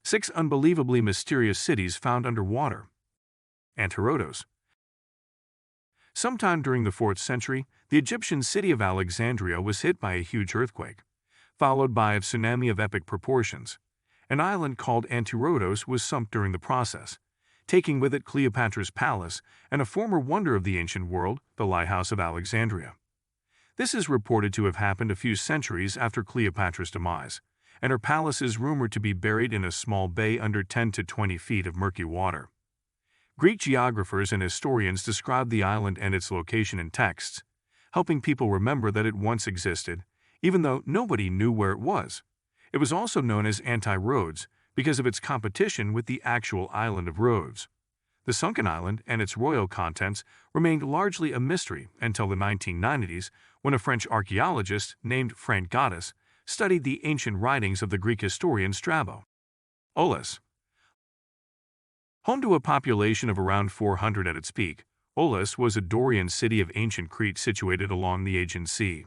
6 unbelievably mysterious cities found underwater. Antirodos. Sometime during the 4th century, the Egyptian city of Alexandria was hit by a huge earthquake, followed by a tsunami of epic proportions. An island called Antirodos was sunk during the process, taking with it Cleopatra's palace and a former wonder of the ancient world, the Lighthouse of Alexandria. This is reported to have happened a few centuries after Cleopatra's demise, and her palace is rumored to be buried in a small bay under 10 to 20 feet of murky water. Greek geographers and historians describe the island and its location in texts, helping people remember that it once existed, even though nobody knew where it was. It was also known as Anti-Rhodes because of its competition with the actual island of Rhodes. The sunken island and its royal contents remained largely a mystery until the 1990s, when a French archaeologist named Frank Gaudis studied the ancient writings of the Greek historian Strabo. Aulis. Home to a population of around 400 at its peak, Aulis was a Dorian city of ancient Crete situated along the Aegean Sea.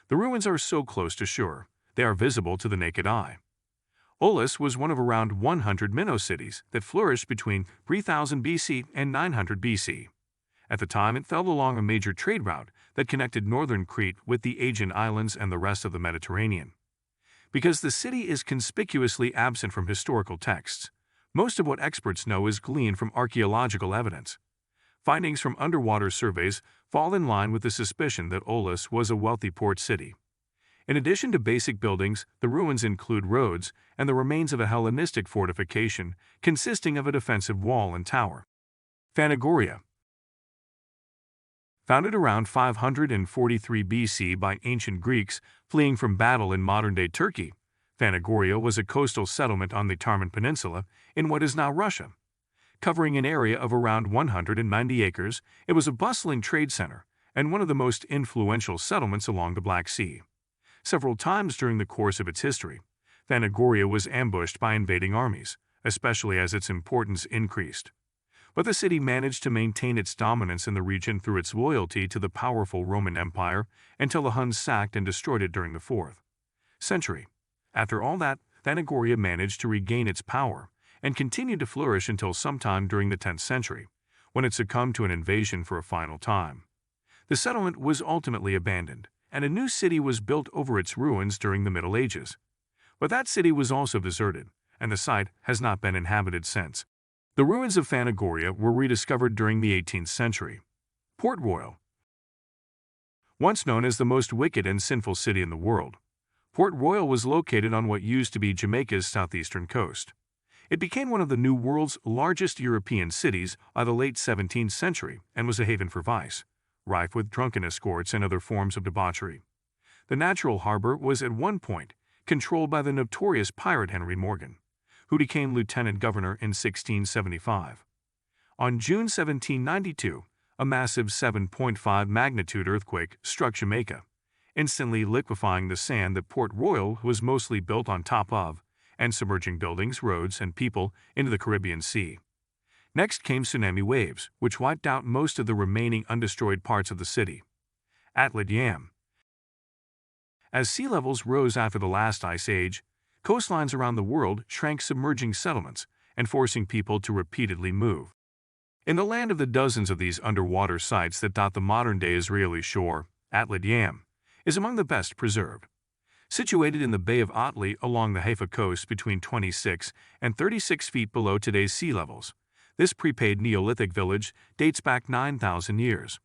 The ruins are so close to shore, they are visible to the naked eye. Aulis was one of around 100 Minnow cities that flourished between 3000 BC and 900 BC. At the time, it fell along a major trade route that connected northern Crete with the Aegean Islands and the rest of the Mediterranean. Because the city is conspicuously absent from historical texts, most of what experts know is gleaned from archaeological evidence. Findings from underwater surveys fall in line with the suspicion that Aulis was a wealthy port city. In addition to basic buildings, the ruins include roads and the remains of a Hellenistic fortification consisting of a defensive wall and tower. Phanagoria. Founded around 543 BC by ancient Greeks fleeing from battle in modern-day Turkey, Phanagoria was a coastal settlement on the Taman Peninsula in what is now Russia. Covering an area of around 190 acres, it was a bustling trade center and one of the most influential settlements along the Black Sea. Several times during the course of its history, Phanagoria was ambushed by invading armies, especially as its importance increased. But the city managed to maintain its dominance in the region through its loyalty to the powerful Roman Empire until the Huns sacked and destroyed it during the 4th century. After all that, Phanagoria managed to regain its power and continued to flourish until sometime during the 10th century, when it succumbed to an invasion for a final time. The settlement was ultimately abandoned, and a new city was built over its ruins during the Middle Ages. But that city was also deserted, and the site has not been inhabited since. The ruins of Phanagoria were rediscovered during the 18th century. Port Royal. Once known as the most wicked and sinful city in the world, Port Royal was located on what used to be Jamaica's southeastern coast. It became one of the New World's largest European cities by the late 17th century and was a haven for vice, rife with drunken escorts and other forms of debauchery. The natural harbor was at one point controlled by the notorious pirate Henry Morgan, who became lieutenant governor in 1675. On June 1792, a massive 7.5 magnitude earthquake struck Jamaica, instantly liquefying the sand that Port Royal was mostly built on top of, and submerging buildings, roads, and people into the Caribbean Sea. Next came tsunami waves, which wiped out most of the remaining undestroyed parts of the city. Atlet Yam. As sea levels rose after the last ice age, coastlines around the world shrank, submerging settlements and forcing people to repeatedly move. In the land of the dozens of these underwater sites that dot the modern-day Israeli shore, Atlet Yam is among the best preserved. Situated in the Bay of Atli along the Haifa coast between 26 and 36 feet below today's sea levels, this prepaid Neolithic village dates back 9,000 years.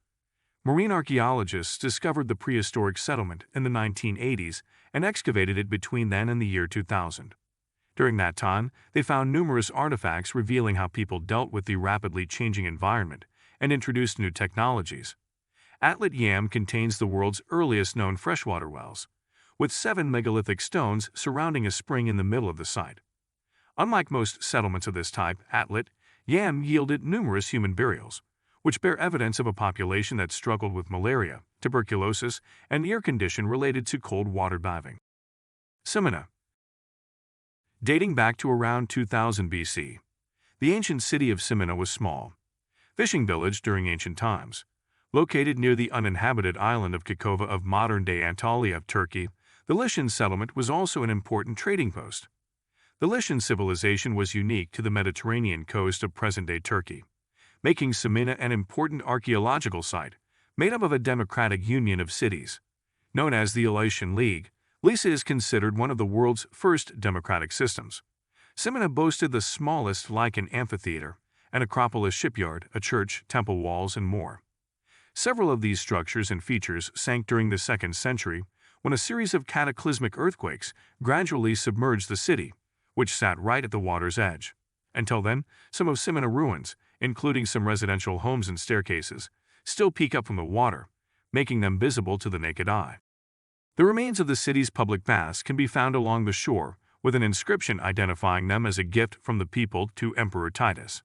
Marine archaeologists discovered the prehistoric settlement in the 1980s and excavated it between then and the year 2000. During that time, they found numerous artifacts revealing how people dealt with the rapidly changing environment and introduced new technologies. Atlet Yam contains the world's earliest known freshwater wells, with 7 megalithic stones surrounding a spring in the middle of the site. Unlike most settlements of this type, Atlet Yam yielded numerous human burials, which bear evidence of a population that struggled with malaria, tuberculosis, and ear condition related to cold water diving. Simina. Dating back to around 2000 BC, the ancient city of Simina was small, fishing village during ancient times. Located near the uninhabited island of Kakova of modern-day Antalya of Turkey, the Lycian settlement was also an important trading post. The Lycian civilization was unique to the Mediterranean coast of present-day Turkey, making Samina an important archaeological site, made up of a democratic union of cities. Known as the Lycian League, Lycia is considered one of the world's first democratic systems. Samina boasted the smallest Lycian amphitheater, an Acropolis shipyard, a church, temple walls, and more. Several of these structures and features sank during the 2nd century when a series of cataclysmic earthquakes gradually submerged the city, which sat right at the water's edge. Until then, some of Samina ruins, including some residential homes and staircases, still peek up from the water, making them visible to the naked eye. The remains of the city's public baths can be found along the shore, with an inscription identifying them as a gift from the people to Emperor Titus.